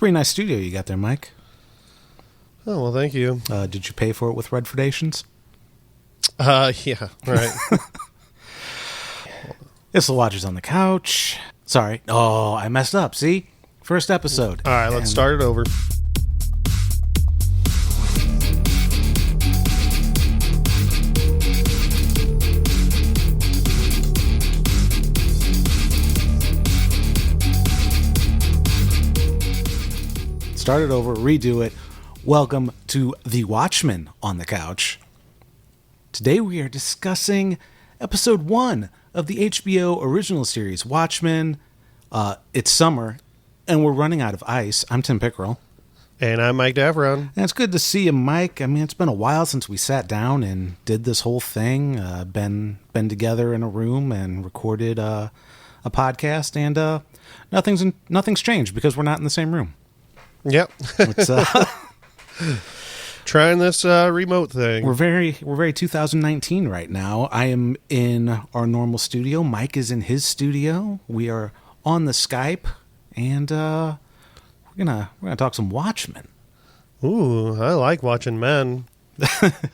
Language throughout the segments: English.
pretty nice studio you got there, Mike. Oh, well, thank you. Did you pay for it with Redfordations? Yeah, right. It's the Watchers on the Couch. Sorry. Oh, I messed up. See? First episode. All right, let's start it over. Start it over, redo it. Welcome to The Watchmen on the Couch. Today we are discussing episode 1 of the HBO original series Watchmen. It's summer, and we're running out of ice. I'm Tim Pickerel. And I'm Mike Davron. And it's good to see you, Mike. I mean, it's been a while since we sat down and did this whole thing. Been together in a room and recorded a podcast, and nothing's changed because we're not in the same room. Yep. It's, trying this remote thing. We're very 2019 right now. I am in our normal studio. Mike is in his studio. We are on the Skype, and we're gonna talk some Watchmen. Ooh, I like watching men.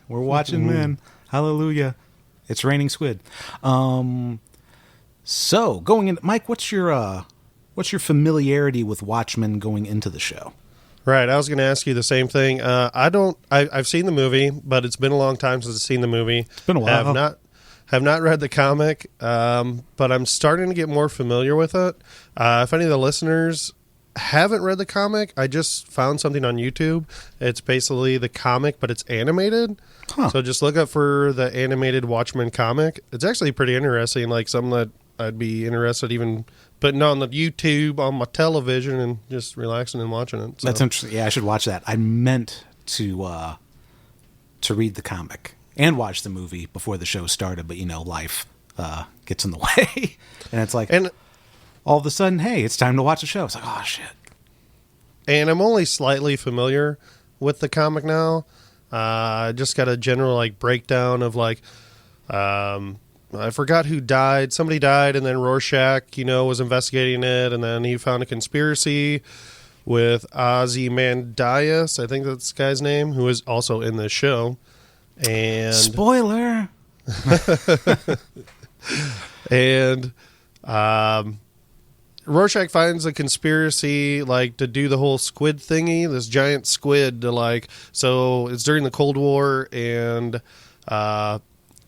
We're watching men. Hallelujah! It's raining squid. So going in, Mike, what's your familiarity with Watchmen going into the show? Right, I was going to ask you the same thing. I've seen the movie, but it's been a long time since I've seen the movie. It's been a while. Have not read the comic, but I'm starting to get more familiar with it. If any of the listeners haven't read the comic, I just found something on YouTube. It's basically the comic, but it's animated. Huh. So just look up for the animated Watchmen comic. It's actually pretty interesting, like something that I'd be interested even putting on the YouTube on my television and just relaxing and watching it. So. That's interesting. Yeah, I should watch that. I meant to read the comic and watch the movie before the show started, but life gets in the way, and it's like, and all of a sudden, hey, it's time to watch the show. It's like, oh shit. And I'm only slightly familiar with the comic now. I just got a general breakdown of I forgot who died. Somebody died, and then Rorschach, was investigating it, and then he found a conspiracy with Ozymandias, I think that's the guy's name, who is also in this show. And spoiler. And Rorschach finds a conspiracy to do the whole squid thingy, this giant squid so it's during the Cold War, and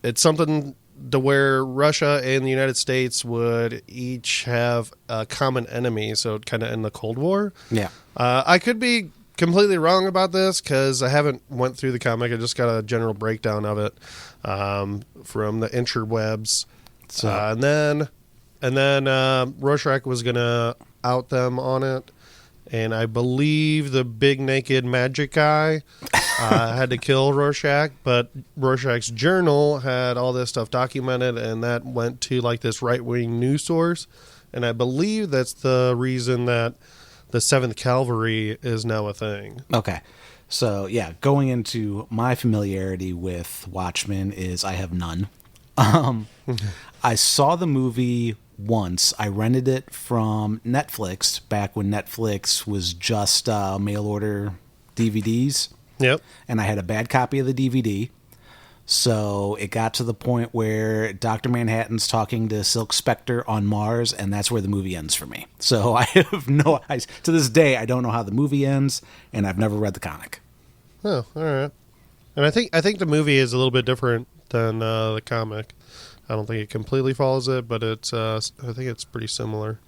it's something to where Russia and the United States would each have a common enemy, so it kind of end the Cold War. Yeah. I could be completely wrong about this because I haven't went through the comic. I just got a general breakdown of it from the interwebs. So. And then Rorschach was going to out them on it. And I believe the big naked magic guy had to kill Rorschach, but Rorschach's journal had all this stuff documented, and that went to this right-wing news source. And I believe that's the reason that the 7th Cavalry is now a thing. Okay. So, yeah, going into my familiarity with Watchmen is I have none. I saw the movie once. I rented it from Netflix back when Netflix was just mail order DVDs. Yep. And I had a bad copy of the DVD. So it got to the point where Dr. Manhattan's talking to Silk Spectre on Mars, and that's where the movie ends for me. So I have to this day, I don't know how the movie ends, and I've never read the comic. Oh, all right. And I think the movie is a little bit different than the comic. I don't think it completely follows it, but it's I think it's pretty similar.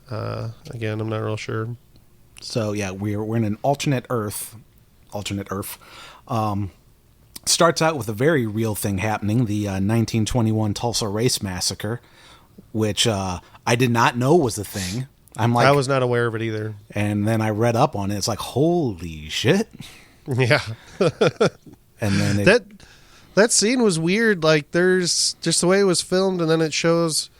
Again, I'm not real sure. So yeah, we're in an alternate Earth. Starts out with a very real thing happening, the 1921 Tulsa Race Massacre, which I did not know was a thing. I was not aware of it either. And then I read up on it. It's like, holy shit. Yeah. And then that scene was weird. There's just the way it was filmed, and then it shows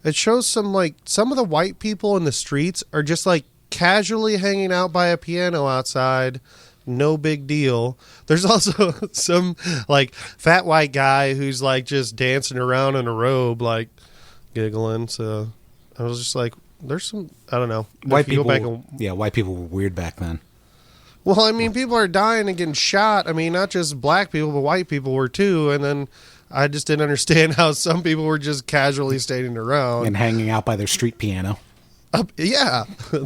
some of the white people in the streets are just casually hanging out by a piano outside. No big deal. There's also some fat white guy who's just dancing around in a robe, giggling. So I was just there's some, I don't know. White If you people, go back and, white people were weird back then. well, I mean, people are dying and getting shot. I mean, not just black people, but white people were too. And then I just didn't understand how some people were just casually standing around. And hanging out by their street piano. Yeah.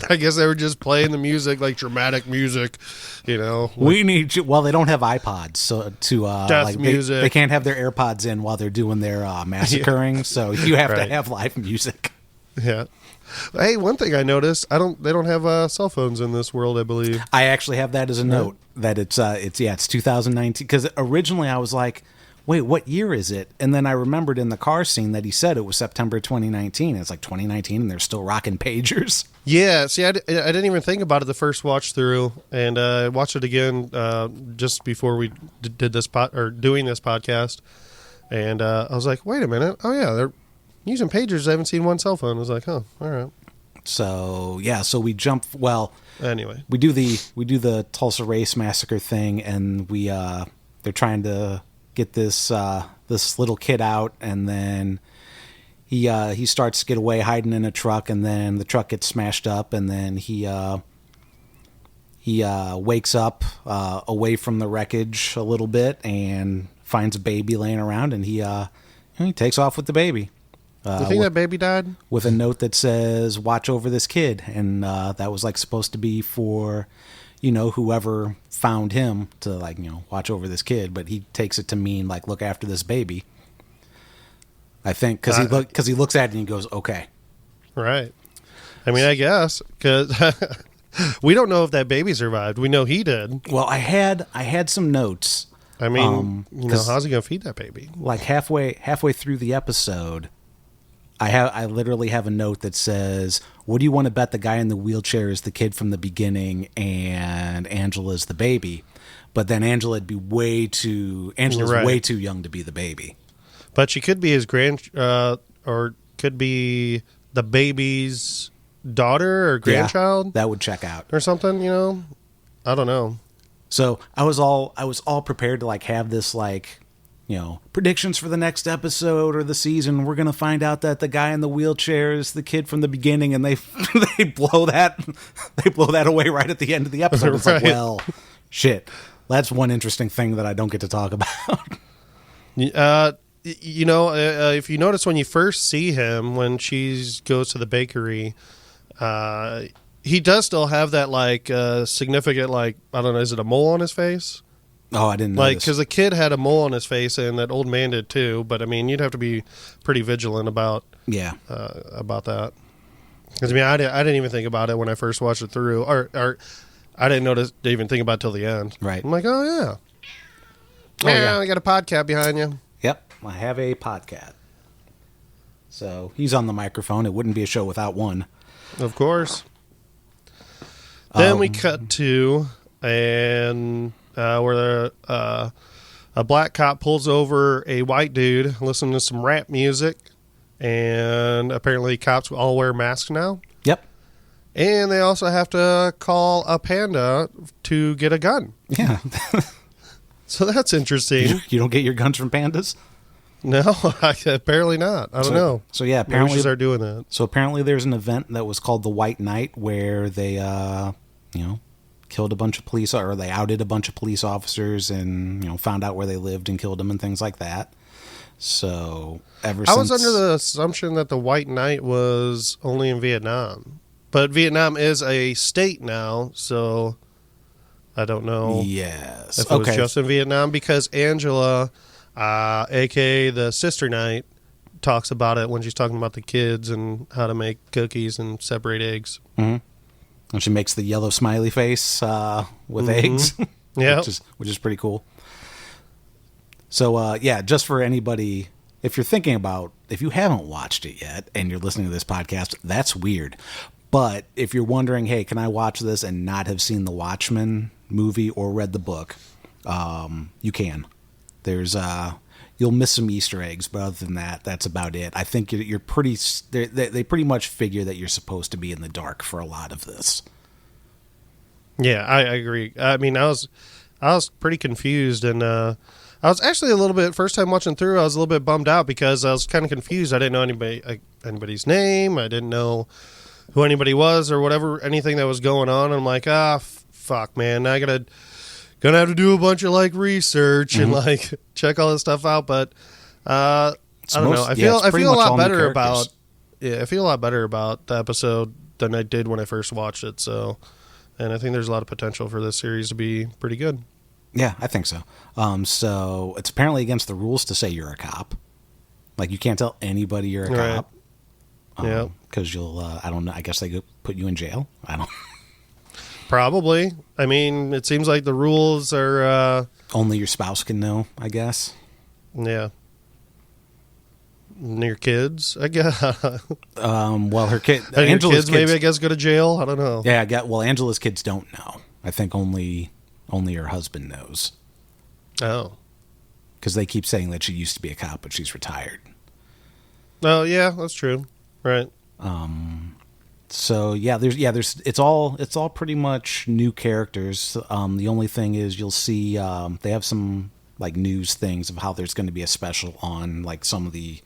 I guess they were just playing the music, like dramatic music, you know. We need you. Well, they don't have iPods, so Death music. They can't have their AirPods in while they're doing their massacring. So you have Right. to have live music. Yeah. Hey, one thing I noticed, they don't have cell phones in this world, I believe. I actually have that as a note that it's 2019, because originally I was like, wait, what year is it? And then I remembered in the car scene that he said it was September 2019. It's like 2019 and they're still rocking pagers. Yeah, see, I didn't even think about it the first watch through, and I watched it again just before we did this doing this podcast, and I was like, wait a minute, oh yeah, they're using pagers. I haven't seen one cell phone. I was like, oh, all right. So yeah, so we jump. Well, Anyway, we do the Tulsa Race Massacre thing, and they're trying to get this little kid out, and then he starts to get away hiding in a truck, and then the truck gets smashed up, and then he wakes up away from the wreckage a little bit and finds a baby laying around, and he takes off with the baby. you think that baby died? With a note that says "Watch over this kid," and that was like supposed to be for, whoever found him to watch over this kid, but he takes it to mean like look after this baby. I think because he looks at it and he goes, "Okay." Right. I mean, I guess because we don't know if that baby survived. We know he did. Well, I had some notes. I mean, how's he gonna feed that baby? Like halfway through the episode, I literally have a note that says, "What do you want to bet the guy in the wheelchair is the kid from the beginning and Angela's the baby?" But then Angela's way too young to be the baby. But she could be his or could be the baby's daughter or grandchild. Yeah, that would check out. Or something, I don't know. So I was all prepared to like have this like, predictions for the next episode or the season. We're gonna find out that the guy in the wheelchair is the kid from the beginning, and they they blow that away right at the end of the episode. It's like, Right. well, shit. That's one interesting thing that I don't get to talk about. If you notice when you first see him, when she goes to the bakery, he does still have that like significant, like, I don't know, is it a mole on his face? Oh, I didn't know. Like, because the kid had a mole on his face, and that old man did too. But I mean, you'd have to be pretty vigilant about that. Because I mean, I didn't even think about it when I first watched it through, or I didn't even think about it till the end. Right. I'm like, oh yeah, yeah. I got a podcast behind you. Yep, I have a podcast. So he's on the microphone. It wouldn't be a show without one. Of course. Then we cut to where a black cop pulls over a white dude listening to some rap music, and apparently cops all wear masks now. Yep. And they also have to call a panda to get a gun. Yeah. So that's interesting. You don't get your guns from pandas? No, apparently not. I don't know. So yeah, Maybe we apparently should start doing that. So apparently there's an event that was called the White Night where they killed a bunch of police, or they outed a bunch of police officers and found out where they lived and killed them and things like that. So I was under the assumption that the White Night was only in Vietnam. But Vietnam is a state now, so I don't know yes. if it was just in Vietnam, because Angela, a.k.a. the Sister Night, talks about it when she's talking about the kids and how to make cookies and separate eggs. Mm-hmm. And she makes the yellow smiley face with eggs, Yeah, which is pretty cool. So just for anybody, if you haven't watched it yet and you're listening to this podcast, that's weird. But if you're wondering, hey, can I watch this and not have seen the Watchmen movie or read the book, you can. There's you'll miss some Easter eggs, but other than that, that's about it. I think you're pretty. They pretty much figure that you're supposed to be in the dark for a lot of this. Yeah, I agree. I mean, I was pretty confused, and I was actually a little bit, first time watching through, I was a little bit bummed out because I was kind of confused. I didn't know anybody's name. I didn't know who anybody was or whatever, anything that was going on. I'm like, fuck, man, I gonna have to do a bunch of like research and like check all this stuff out. But I don't know. I feel a lot better about. Yeah, I feel a lot better about the episode than I did when I first watched it. So, and I think there's a lot of potential for this series to be pretty good. Yeah, I think so. So it's apparently against the rules to say you're a cop. Like, you can't tell anybody you're a cop. Yeah. Because you'll, I don't know, I guess they could put you in jail. I don't. Probably. I mean, it seems like the rules are... only your spouse can know, I guess. Yeah. And your kids, I guess. Well, her kid... Angela's kids maybe, I guess, go to jail? I don't know. Yeah, well, Angela's kids don't know. I think only her husband knows. Oh. Because they keep saying that she used to be a cop, but she's retired. Oh, yeah, that's true. Right. So there's it's all pretty much new characters. The only thing is you'll see they have some like news things of how there's going to be a special on like some of the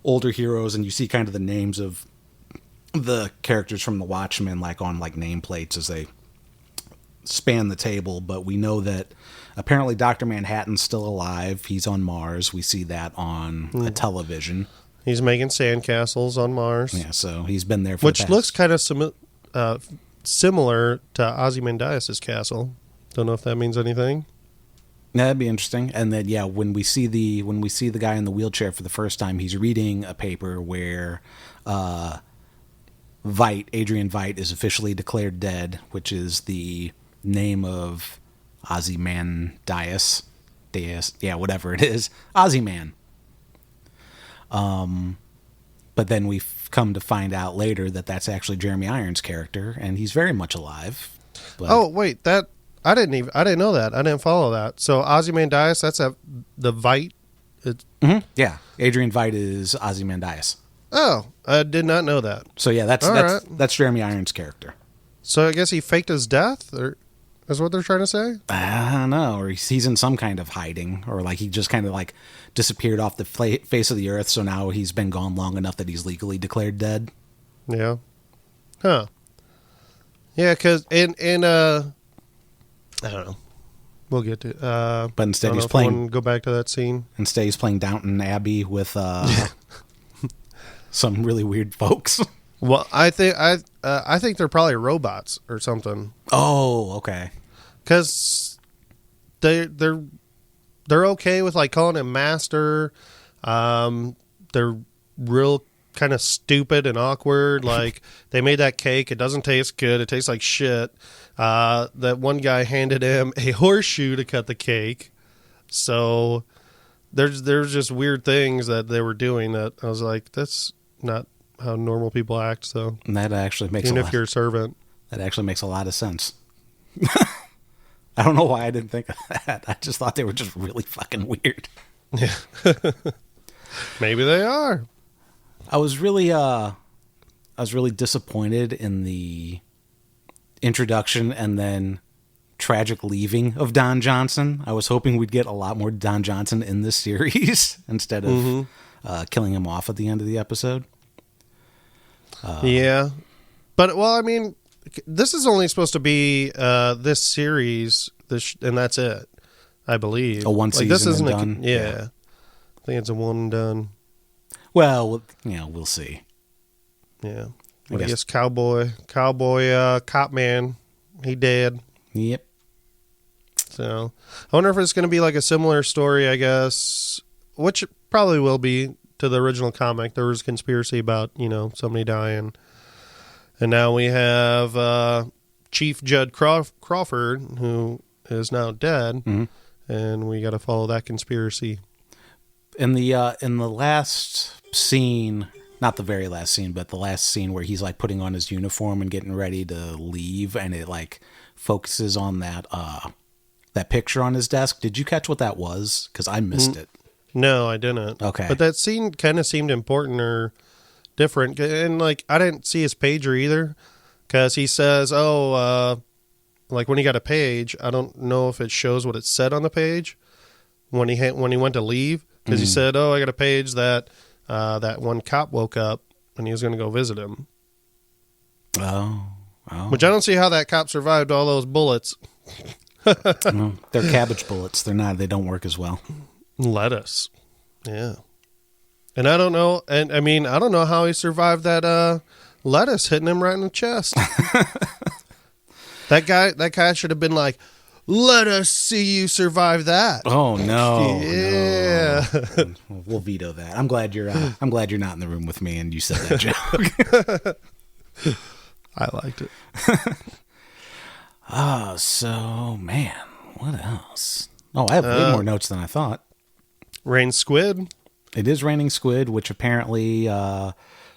older heroes, and you see kind of the names of the characters from the Watchmen like on like nameplates as they span the table. But we know that apparently Dr. Manhattan's still alive. He's on Mars. We see that on a television. He's making sandcastles on Mars. Yeah, so he's been there for which looks kind of similar to Ozymandias' castle. Don't know if that means anything. Yeah, that'd be interesting. And then when we see the guy in the wheelchair for the first time, he's reading a paper where Adrian Veidt is officially declared dead, which is the name of Ozymandias. Whatever it is. Ozyman. But then we've come to find out later that that's actually Jeremy Irons' character, and he's very much alive. But oh wait, I didn't know that. I didn't follow that. So Ozymandias, that's the Veidt. Yeah, Adrian Veidt is Ozymandias. Oh, I did not know that. So yeah, that's Jeremy Irons' character. So I guess he faked his death, or is what they're trying to say? I don't know, or he's in some kind of hiding, or like he just kind of like disappeared off the face of the earth. So now he's been gone long enough that he's legally declared dead. Yeah. Huh. Yeah, because I don't know. We'll get to. But instead, he's playing. Go back to that scene. Instead, he's playing Downton Abbey with some really weird folks. Well, I think they're probably robots or something. Oh, okay. Because they're okay with like calling him master. They're real kind of stupid and awkward. Like they made that cake. It doesn't taste good. It tastes like shit. That one guy handed him a horseshoe to cut the cake. So there's just weird things that they were doing that I was like, that's not how normal people act. So and that actually makes even if you're a servant, that actually makes a lot of sense. I don't know why I didn't think of that. I just thought they were just really fucking weird. Yeah. Maybe they are. I was really disappointed in the introduction and then tragic leaving of Don Johnson. I was hoping we'd get a lot more Don Johnson in this series instead of killing him off at the end of the episode. Yeah. But, well, I mean, this is only supposed to be this series, and that's it, I believe. A one season this isn't and done? Yeah. I think it's a one and done. Well, we'll see. Yeah. I guess cowboy, cop man, he dead. Yep. So, I wonder if it's going to be like a similar story, I guess, which it probably will be to the original comic. There was a conspiracy about, somebody dying. And now we have Chief Judd Crawford, who is now dead, and we got to follow that conspiracy. In the last scene, not the very last scene, but the last scene where he's like putting on his uniform and getting ready to leave, and it like focuses on that picture on his desk. Did you catch what that was? Because I missed it. No, I didn't. Okay, but that scene kind of seemed important or different, and like I didn't see his pager either, because he says, like when he got a page, I don't know if it shows what it said on the page when he went to leave, because he said, I got a page that that one cop woke up and he was going to go visit him. Oh. Oh. Which I don't see how that cop survived all those bullets. No, they're cabbage bullets. They're not. They don't work as well. Lettuce. Yeah. And I don't know. And I mean, I don't know how he survived that lettuce hitting him right in the chest. That guy should have been like, let us see you survive that. Oh no! Yeah. No. We'll veto that. I'm glad you're. I'm glad you're not in the room with me and you said that joke. I liked it. Oh, so man, what else? Oh, I have way more notes than I thought. Rain squid. It is raining squid, which apparently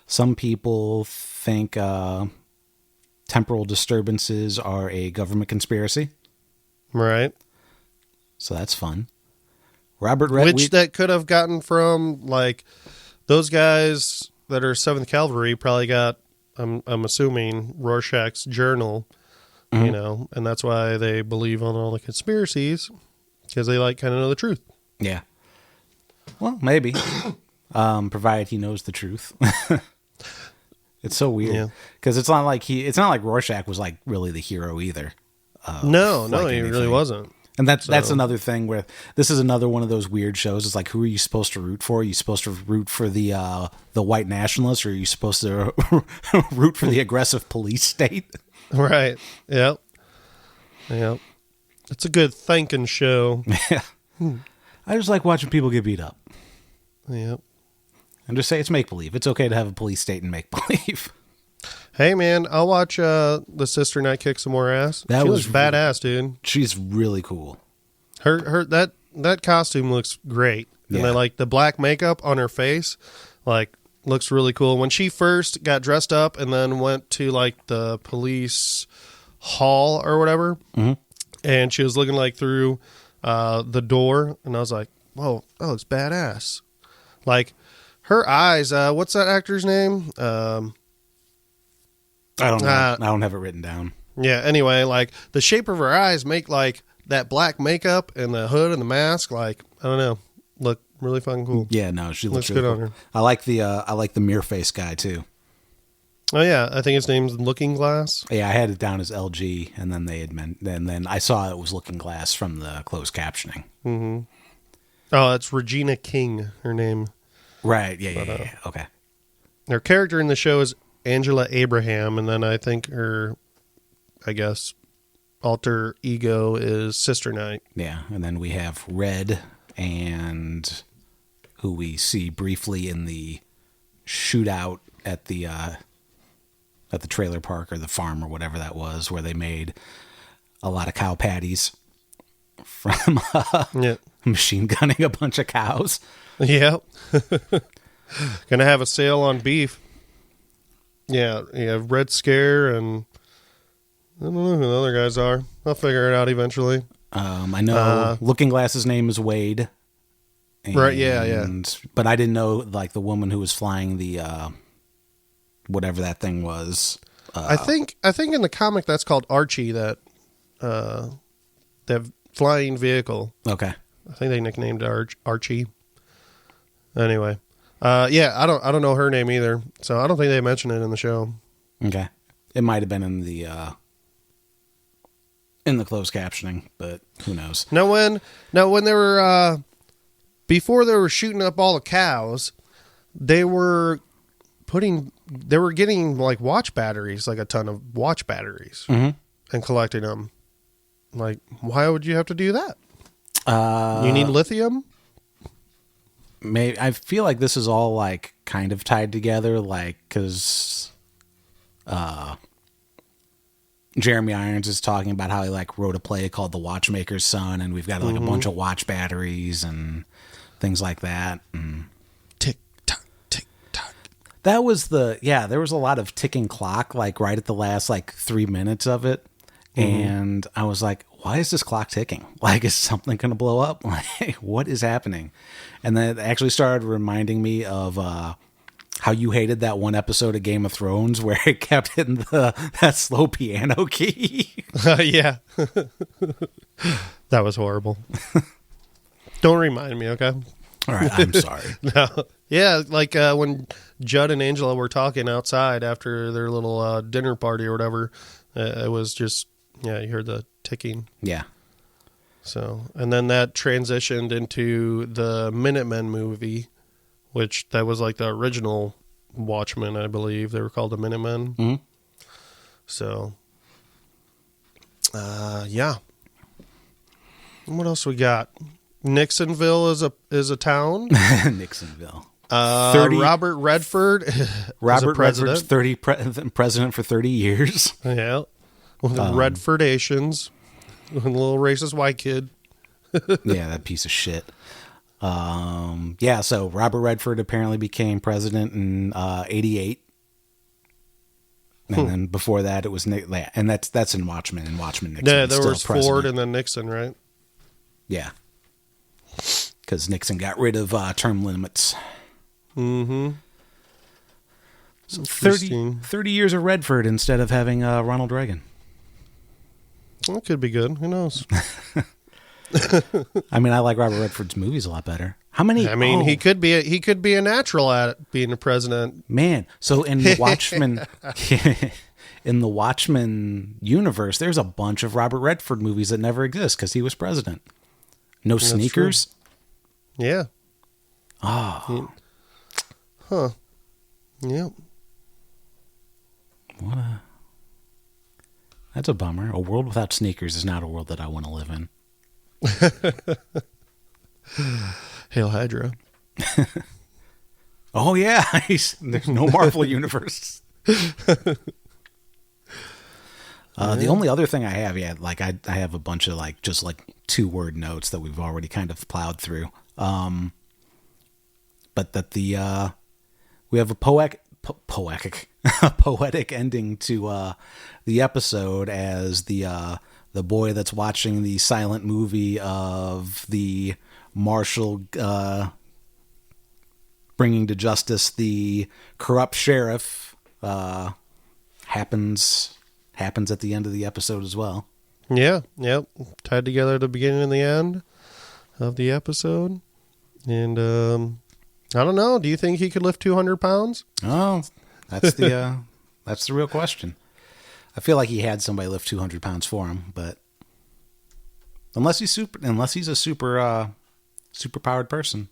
some people think temporal disturbances are a government conspiracy. Right. So that's fun. Robert Red, Which that could have gotten from, like, those guys that are 7th Cavalry probably got, I'm assuming, Rorschach's journal, you know, and that's why they believe on all the conspiracies, because they, like, kind of know the truth. Yeah. Well, maybe. Provided he knows the truth. It's so weird because it's not like Rorschach was like really the hero either. No, like he anything. really wasn't. And that's another thing where this is another one of those weird shows. It's like, who are you supposed to root for? Are you supposed to root for the white nationalists, or are you supposed to root for the aggressive police state? Right. Yep. It's a good thinking show. Yeah. I just like watching people get beat up. Yep. And just say it's make-believe. It's okay to have a police state and make-believe. Hey, man, I'll watch the Sister Night kick some more ass. She looks badass, dude. She's really cool. Her that costume looks great. And Yeah. I like the black makeup on her face, like, looks really cool. When she first got dressed up and then went to, like, the police hall or whatever, and she was looking, like, through the door, and I was like, whoa, that looks badass. Like, her eyes, what's that actor's name? I don't know. I don't have it written down. Yeah, anyway, like, the shape of her eyes make, like, that black makeup and the hood and the mask, like, I don't know, look really fucking cool. Yeah, no, she looks good really on cool. her. I like the mirror face guy too. Oh, yeah, I think his name's Looking Glass. Yeah, I had it down as LG, and then then I saw it was Looking Glass from the closed captioning. Oh, it's Regina King, her name. Right. Yeah. Okay. Her character in the show is Angela Abraham, and then I think her, I guess, alter ego is Sister Night. Yeah, and then we have Red, and who we see briefly in the shootout at the trailer park or the farm or whatever that was, where they made a lot of cow patties from Yeah. machine gunning a bunch of cows. Yep. Gonna have a sale on beef. Yeah, you have Red Scare, and I don't know who the other guys are. I'll figure it out eventually. I know Looking Glass's name is Wade. Right, yeah. But I didn't know, like, the woman who was flying the whatever that thing was. I think in the comic that's called Archie, that flying vehicle. Okay. I think they nicknamed it Archie. Anyway, yeah, I don't know her name either, so I don't think they mentioned it in the show. Okay. It might have been in the closed captioning, but who knows? Now when they were before they were shooting up all the cows, they were getting like watch batteries, like a ton of watch batteries, and collecting them. Like, why would you have to do that? You need lithium? Maybe I feel like this is all like kind of tied together, like, because Jeremy Irons is talking about how he like wrote a play called The Watchmaker's Son, and we've got like a bunch of watch batteries and things like that. And Tick tock, tick tock. that was there was a lot of ticking clock, like right at the last like 3 minutes of it. And I was like, why is this clock ticking? Like, is something going to blow up? Like, what is happening? And then it actually started reminding me of how you hated that one episode of Game of Thrones where it kept hitting that slow piano key. Yeah. That was horrible. Don't remind me, okay? All right, I'm sorry. No. Yeah, like when Judd and Angela were talking outside after their little dinner party or whatever. It was just, yeah, you heard the ticking. Yeah. So, and then that transitioned into the Minutemen movie, which that was like the original Watchmen, I believe. They were called the Minutemen. Mm-hmm. So, yeah. And what else we got? Nixonville is a town. Nixonville. 30 Robert Redford is Robert a president. Redford's president for 30 years. Yeah. With the Redfordations. With a little racist white kid. Yeah, that piece of shit. Yeah, so Robert Redford apparently became president in 88. And then before that, it was Nick. And that's in Watchmen. And Watchmen, Nixon. Yeah, there still was president. Ford and then Nixon, right? Yeah. Because Nixon got rid of term limits. Mm-hmm. So 30 years of Redford instead of having Ronald Reagan. That could be good. Who knows? I mean, I like Robert Redford's movies a lot better. How many? I mean, he could be a natural at being a president. Man, so in the Watchmen, in the Watchmen universe, there's a bunch of Robert Redford movies that never exist because he was president. No Sneakers. Yeah. Oh. Huh. Yep. That's a bummer. A world without sneakers is not a world that I want to live in. Hail Hydra. Oh yeah, there's no Marvel universe. The only other thing I have, like I have a bunch of like just like 2-word notes that we've already kind of plowed through. But that we have a poetic ending to the episode as the boy that's watching the silent movie of the marshal bringing to justice the corrupt sheriff happens at the end of the episode as well. Yeah, yep. Tied together at the beginning and the end of the episode. And I don't know. Do you think he could lift 200 pounds? Oh, that's the real question. I feel like he had somebody lift 200 pounds for him, but unless he's a super powered person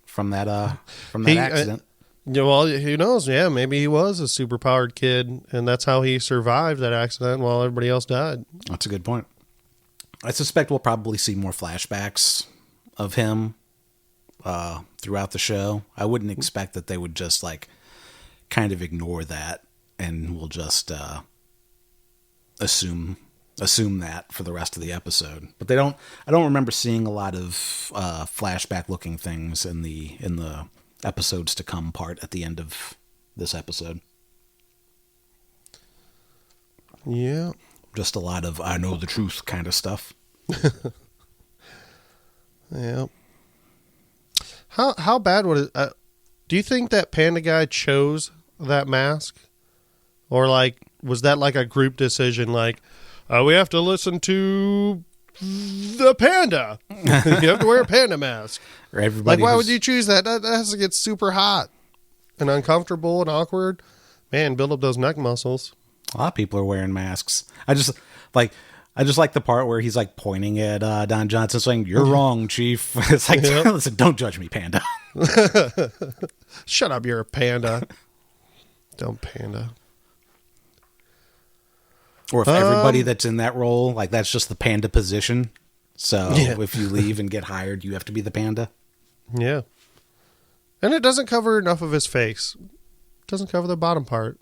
from that accident. Yeah, well, who knows? Yeah, maybe he was a super powered kid, and that's how he survived that accident while everybody else died. That's a good point. I suspect we'll probably see more flashbacks of him throughout the show. I wouldn't expect that they would just like kind of ignore that and we'll just assume that for the rest of the episode. But I don't remember seeing a lot of flashback looking things in the episodes to come part at the end of this episode. Yeah. Just a lot of I know the truth kind of stuff. Yeah. How bad would it? Do you think that panda guy chose that mask, or like was that like a group decision? Like, we have to listen to the panda. You have to wear a panda mask. Or everybody. Like, why would you choose that? That has to get super hot and uncomfortable and awkward. Man, build up those neck muscles. A lot of people are wearing masks. I just like the part where he's like pointing at Don Johnson saying, "You're wrong, Chief." It's like, listen, don't judge me, panda. Shut up, you're a panda. Dumb panda. Or if everybody that's in that role, like that's just the panda position. So if you leave and get hired, you have to be the panda. Yeah. And it doesn't cover enough of his face. It doesn't cover the bottom part.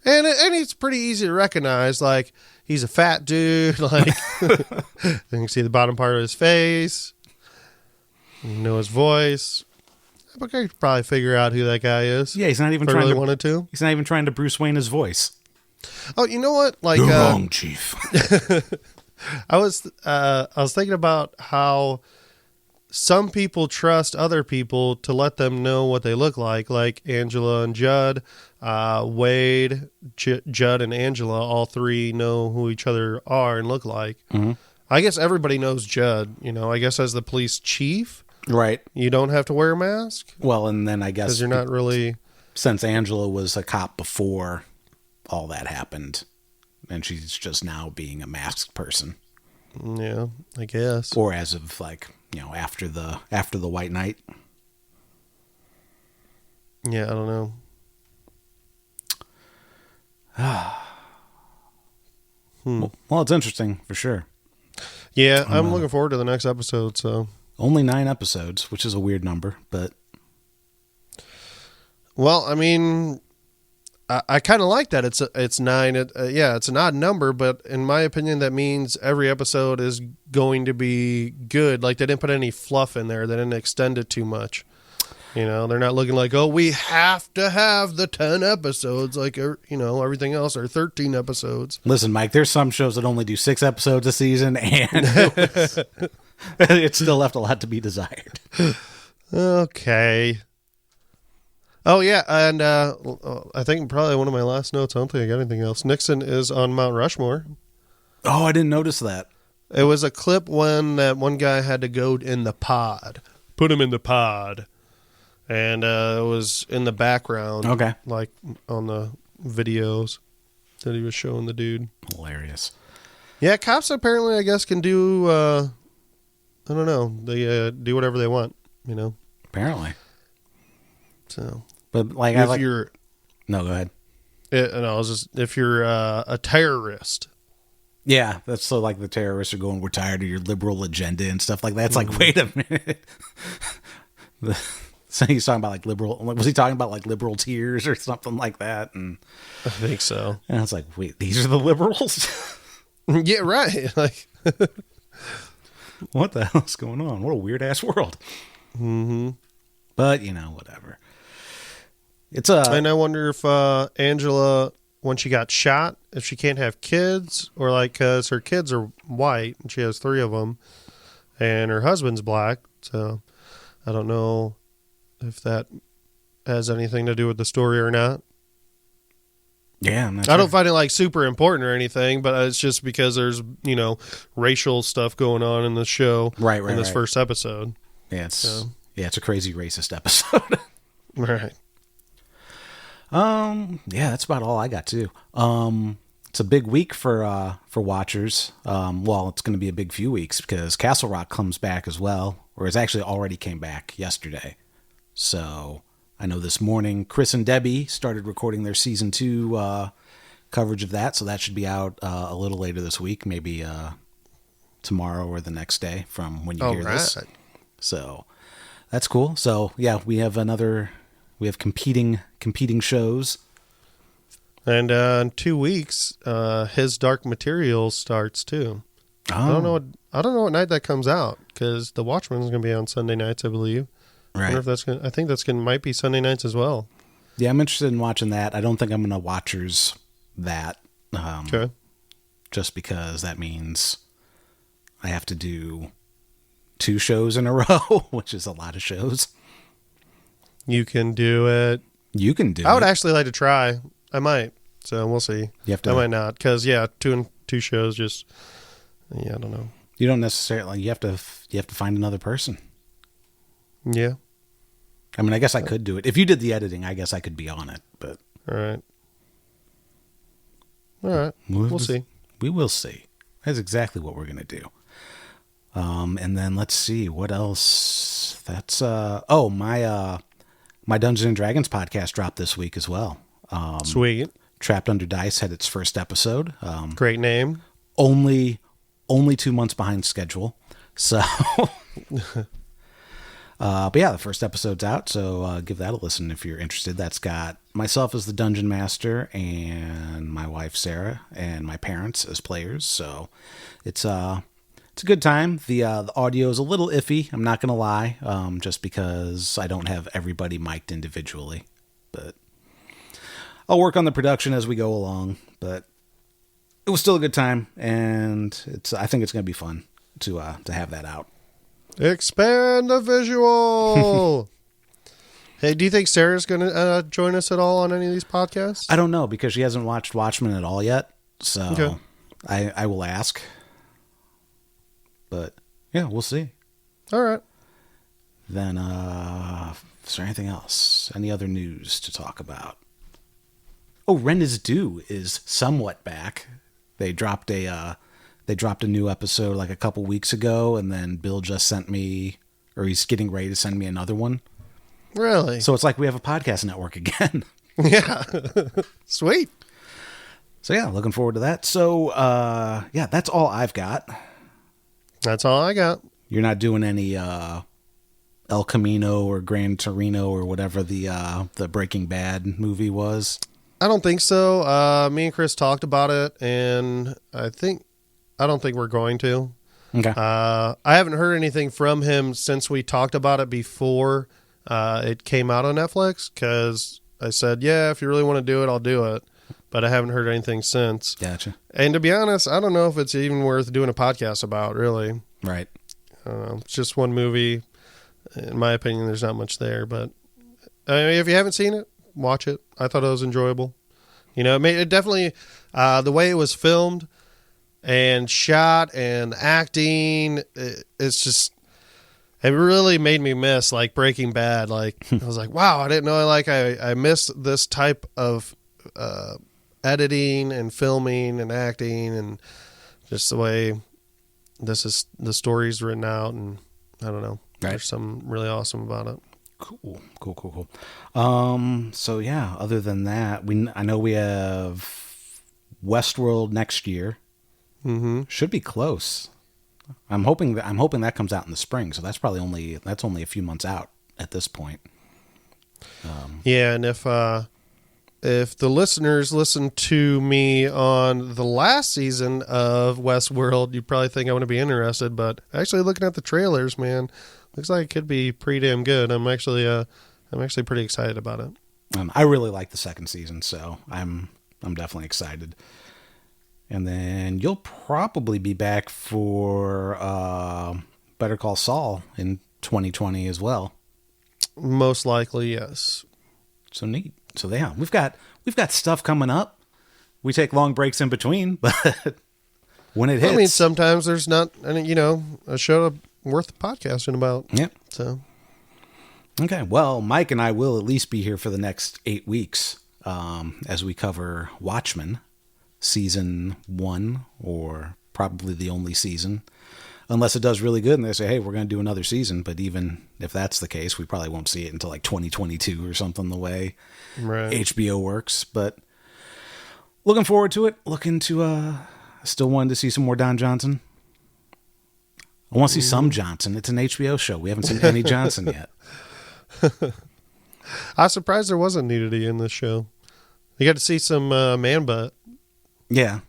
And it's pretty easy to recognize, like, he's a fat dude, like, then you can see the bottom part of his face, you know his voice. I could probably figure out who that guy is. Yeah, he's not even if I trying really to wanted to. He's not even trying to Bruce Wayne his voice. Oh, you know what? Like, you're wrong, Chief. I was thinking about how some people trust other people to let them know what they look like Angela and Judd, Wade, Judd and Angela, all three know who each other are and look like. Mm-hmm. I guess everybody knows Judd, I guess as the police chief, Right. You don't have to wear a mask Well, and then I guess because you're not really. since Angela was a cop before all that happened, and she's just now being a masked person, Yeah, I guess. or as of after the White Knight. Yeah, I don't know. Well, it's interesting for sure. Yeah, I'm looking forward to the next episode. So, Only 9 episodes, which is a weird number, but well, I mean, I kind of like that. It's 9. Yeah, it's an odd number, but in my opinion, that means every episode is going to be good. Like they didn't put any fluff in there. They didn't extend it too much. They're not looking like, oh, we have to have the 10 episodes like, everything else are 13 episodes. listen, Mike, there's some shows that only do 6 episodes a season, and it still left a lot to be desired. Okay. Oh, yeah. And I think probably one of my last notes, I don't think I got anything else. Nixon is on Mount Rushmore. Oh, I didn't notice that. It was a clip when that one guy had to go in the pod. Put him in the pod. And it was in the background. Okay. Like on the videos that he was showing the dude. Hilarious. Yeah, cops apparently, I guess, can do, I don't know, they do whatever they want, Apparently. So, But like, if you're, no, go ahead. if you're a terrorist. Yeah, that's so like the terrorists are going, we're tired of your liberal agenda and stuff like that. It's like, wait a minute. So he's talking about like liberal, was he talking about like liberal tears or something like that? And I think so. I was like, wait, these are the liberals? Yeah, right. Like, what the hell's going on? What a weird ass world. mm-hmm. But whatever. It's And I wonder if Angela, when she got shot, if she can't have kids, or like, because her kids are white and she has 3 of them, and her husband's black. So I don't know if that has anything to do with the story or not. yeah, I'm not I don't sure. find it like super important or anything, but it's just because there's, racial stuff going on in the show. Right, in this right. first episode. Yeah, it's So. it's a crazy racist episode. Right. Yeah, that's about all I got too. It's a big week for watchers. Well, it's going to be a big few weeks because Castle Rock comes back as well, or it's actually already came back yesterday. So I know this morning Chris and Debbie started recording their season 2 coverage of that, so that should be out a little later this week, maybe tomorrow or the next day from when you hear this. So that's cool. So yeah, we have competing shows. And in 2 weeks, His Dark Materials starts too. Oh. I don't know what night that comes out because The Watchmen is going to be on Sunday nights, I believe. Right. I wonder if I think might be Sunday nights as well. Yeah, I'm interested in watching that. I don't think I'm going to watchers that. Okay. Just because that means I have to do 2 shows in a row, which is a lot of shows. You can do it. You can do I would it. actually like to try. I might. So we'll see. You have to. I might not because 2 shows just. Yeah, I don't know. You don't necessarily. You have to find another person. Yeah. I mean, I guess I could do it. If you did the editing, I guess I could be on it. But All right. We'll see. We will see. That's exactly what we're gonna do. And then let's see what else. That's my Dungeons and Dragons podcast dropped this week as well. Sweet. Trapped Under Dice had its first episode. Great name. Only 2 months behind schedule. So, but yeah, the first episode's out. So give that a listen if you're interested. That's got myself as the dungeon master and my wife Sarah and my parents as players. So it's a good time. The audio is a little iffy. I'm not gonna lie, just because I don't have everybody mic'd individually, but I'll work on the production as we go along. But it was still a good time, and I think it's gonna be fun to have that out. Expand the visual. Hey, do you think Sarah's going to join us at all on any of these podcasts? I don't know because she hasn't watched Watchmen at all yet, so Okay. I will ask. But yeah, we'll see. All right. Then, is there anything else? Any other news to talk about? Oh, Ren is Due is somewhat back. They dropped a new episode like a couple weeks ago, and then Bill just sent me, or he's getting ready to send me another one. Really? So it's like we have a podcast network again. Yeah. Sweet. So yeah, looking forward to that. So yeah, that's all I've got. That's all I got. You're not doing any El Camino or Gran Torino or whatever the Breaking Bad movie was? I don't think so. Me and Chris talked about it, and I don't think we're going to. Okay. I haven't heard anything from him since we talked about it before it came out on Netflix, because I said, yeah, if you really want to do it, I'll do it. But I haven't heard anything since. Gotcha. And to be honest, I don't know if it's even worth doing a podcast about, really. Right. It's just one movie. In my opinion, there's not much there. But if you haven't seen it, watch it. I thought it was enjoyable. You know, it definitely, the way it was filmed and shot and acting, it's just, it really made me miss like Breaking Bad. Like I was like, wow, I didn't know I missed this type of editing and filming and acting, and just the way the story's written out, and I don't know. Right. There's something really awesome about it. Cool. So yeah, other than that, I know we have Westworld next year. Mm-hmm. Should be close. I'm hoping that comes out in the spring. So that's only a few months out at this point. Yeah, and if the listeners listen to me on the last season of Westworld, you'd probably think I want to be interested. But actually, looking at the trailers, man, looks like it could be pretty damn good. I'm actually pretty excited about it. I really like the second season, so I'm definitely excited. And then you'll probably be back for Better Call Saul in 2020 as well. Most likely, yes. So neat. So yeah, we've got stuff coming up. We take long breaks in between, but when it hits, I mean, sometimes there's not, a show worth podcasting about. Yep. So, okay. Well, Mike and I will at least be here for the next 8 weeks as we cover Watchmen, season 1, or probably the only season, unless it does really good and they say, hey, we're going to do another season. But even if that's the case, we probably won't see it until like 2022 or something, the way HBO works. But looking forward to it. Still wanted to see some more Don Johnson. I want to see some Johnson. It's an HBO show. We haven't seen any Johnson yet. I was surprised there wasn't nudity in this show. You got to see some man butt. Yeah.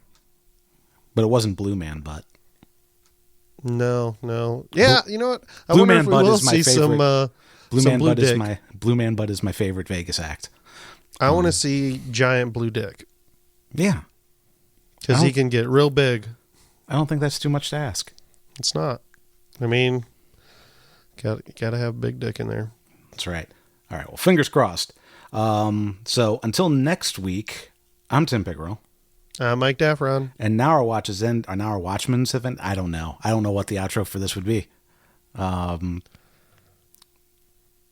But it wasn't Blue Man Butt. No. Yeah, you know what? I Blue wonder Man if we Butt will is my see favorite. Blue Man Butt is my favorite Vegas act. I want to see giant blue dick. Yeah. Because he can get real big. I don't think that's too much to ask. It's not. I mean, got to have big dick in there. That's right. All right. Well, fingers crossed. So until next week, I'm Tim Pickerel. Mike Daffron. And now our Watchmen's event. I don't know what the outro for this would be. Don't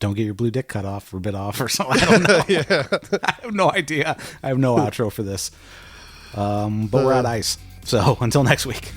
get your blue dick cut off or bit off or something. I don't know. Yeah. I have no idea. I have no outro for this. But we're at ice. So until next week.